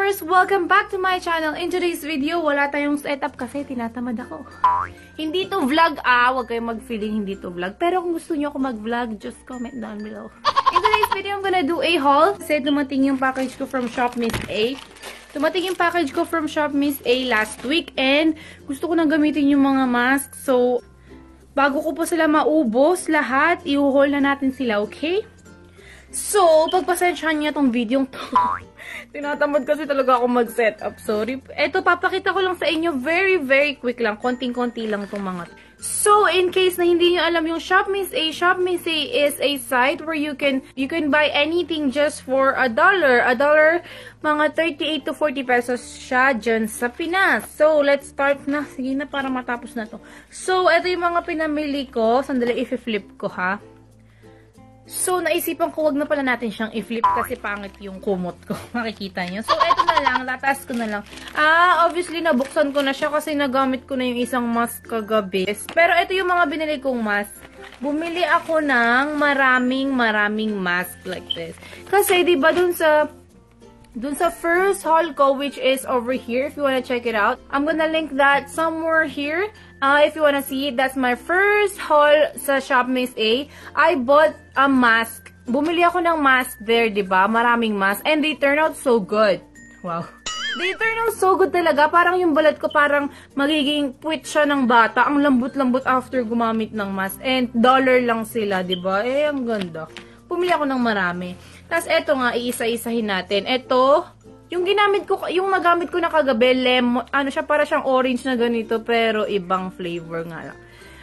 Lovers! Welcome back to my channel. In today's video, wala tayong setup kasi tinatamad ako. Hindi to vlog huwag kayong mag-feeling hindi to vlog. Pero kung gusto nyo ako mag-vlog, just comment down below. In today's video, I'm gonna do a haul. Kasi dumating yung package ko from Shop Miss A. Dumating yung package ko from Shop Miss A last week and gusto ko nang gamitin yung mga mask. So, bago ko po sila maubos lahat, i-haul na natin sila, okay? So, pagpasensyahan niya tong video to. Tinatamad kasi talaga ako mag-setup. Sorry. Eto, papakita ko lang sa inyo. Very quick lang. Konting-konti lang tong mga. So, in case na hindi nyo alam yung Shop Miss A is a site where you can buy anything just for $1. $1, mga 38 to 40 pesos siya dyan sa Pinas. So, let's start na. Sige na, para matapos na to. So, eto yung mga pinamili ko. Sandali, i-flip ko ha. So, naisipan ko, wag na pala natin siyang i-flip kasi pangit yung kumot ko. Makikita nyo. So, eto na lang. Tataas ko na lang. Obviously, nabuksan ko na siya kasi nagamit ko na yung isang mask kagabi. Pero eto yung mga binili kong mask. Bumili ako ng maraming mask like this. Kasi, diba, dun sa first haul ko, which is over here, if you wanna check it out. I'm gonna link that somewhere here. If you wanna see it, that's my first haul sa Shop Miss A. I bought a mask. Bumili ako ng mask there, diba? Maraming mask. And they turn out so good. Wow. They turn out so good talaga. Parang yung balat ko parang magiging puwit siya ng bata. Ang lambot-lambot after gumamit ng mask. And $1 lang sila, diba? Eh, ang ganda. Bumili ako ng marami. Tapos, eto nga, iisa-isahin natin. Eto, yung nagamit ko na kagabi, lemon, siya, para siyang orange na ganito, pero ibang flavor nga lang.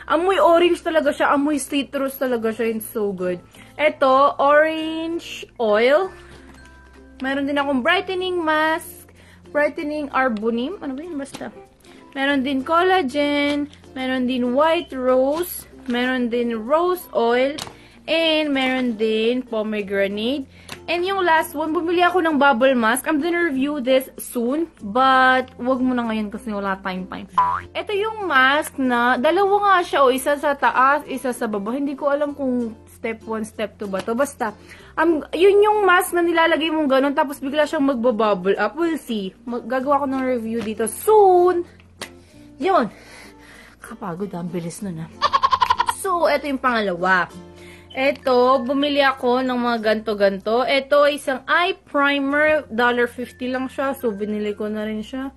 Amoy orange talaga siya, amoy citrus talaga siya, it's so good. Eto, orange oil. Meron din akong brightening mask, brightening arbunim, ano ba yun, basta. Meron din collagen, meron din white rose, meron din rose oil, and meron din pomegranate. And yung last one, bumili ako ng bubble mask. I'm gonna review this soon. But, wag mo na ngayon kasi wala time. Ito yung mask na, dalawa nga siya. O, isa sa taas, isa sa baba. Hindi ko alam kung step 1, step 2 ba to. Basta, yun yung mask na nilalagay mong ganun. Tapos bigla siyang magbabubble up. We'll see. Gagawa ko ng review dito soon. Yun. Kapagod, ang bilis nun ha. So, ito yung pangalawa. Eto, bumili ako ng mga ganto-ganto. Eto, isang eye primer. $1.50 lang siya. So, binili ko na rin siya.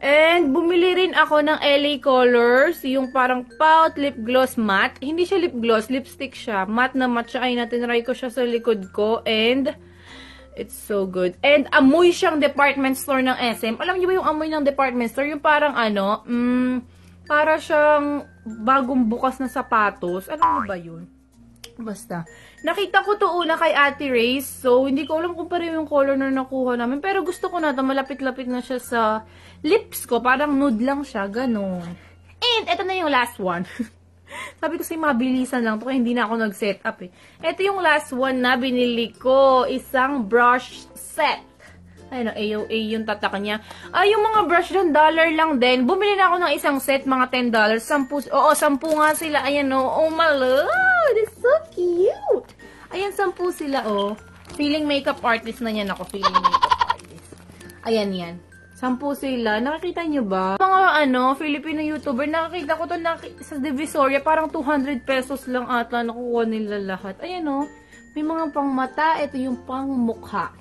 And, bumili rin ako ng LA Colors. Yung parang pout lip gloss matte. Hindi siya lip gloss, lipstick siya. Matte na matte siya. Ay, natinry ko siya sa likod ko. And, it's so good. And, amoy siyang department store ng SM. Alam niyo ba yung amoy ng department store? Yung parang para siyang bagong bukas na sapatos. Alam mo ba yun? Basta. Nakita ko to una kay Ate Ray's. So, hindi ko alam kung pareho yung color na nakuha namin. Pero gusto ko na ito. Malapit-lapit na siya sa lips ko. Parang nude lang siya. Ganon. And, ito na yung last one. Sabi ko sa'yo, mabilisan lang to. Kaya hindi na ako nag-set up eh. Ito yung last one na binili ko. Isang brush set. Ayun, AOA yung tatak niya. Yung mga brush doon, $1 lang din. Bumili na ako ng isang set, mga $10. 10 nga sila. Ayan, oh my lord, it's so cute. Ayan, 10 sila, oh. Feeling makeup artist na yan ako. Feeling makeup artist. Ayan, yan. 10 sila. Nakikita nyo ba? Mga, Filipino YouTuber, nakikita ko to sa Divisoria. Parang 200 pesos lang ata nakuha nila lahat. Ayan, oh. May mga pang mata. Ito yung pang mukha.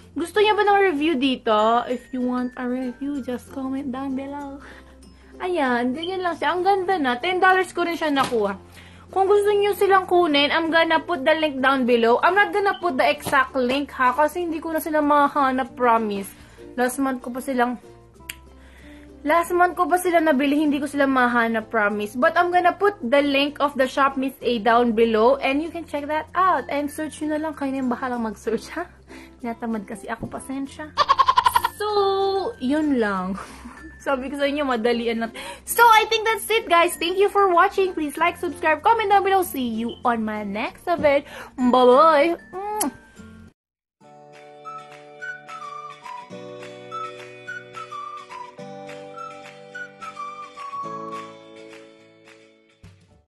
Gusto niya ba ng review dito? If you want a review, just comment down below. Ayan, ganyan lang siya. Ang ganda na. $10 ko rin siya nakuha. Kung gusto niyo silang kunin, I'm gonna put the link down below. I'm not gonna put the exact link ha, kasi hindi ko na sila mahanap, promise. Last month ko pa sila nabili, hindi ko sila mahanap, promise. But I'm gonna put the link of the Shop Miss A down below and you can check that out. And search nyo na lang. Kayo na yung bahalang mag-search ha. Tinatamad kasi ako, pasensya. So, yun lang. Sabi ko sa inyo, madalian lang. So, I think that's it, guys. Thank you for watching. Please like, subscribe, comment down below. See you on my next event. Bye-bye!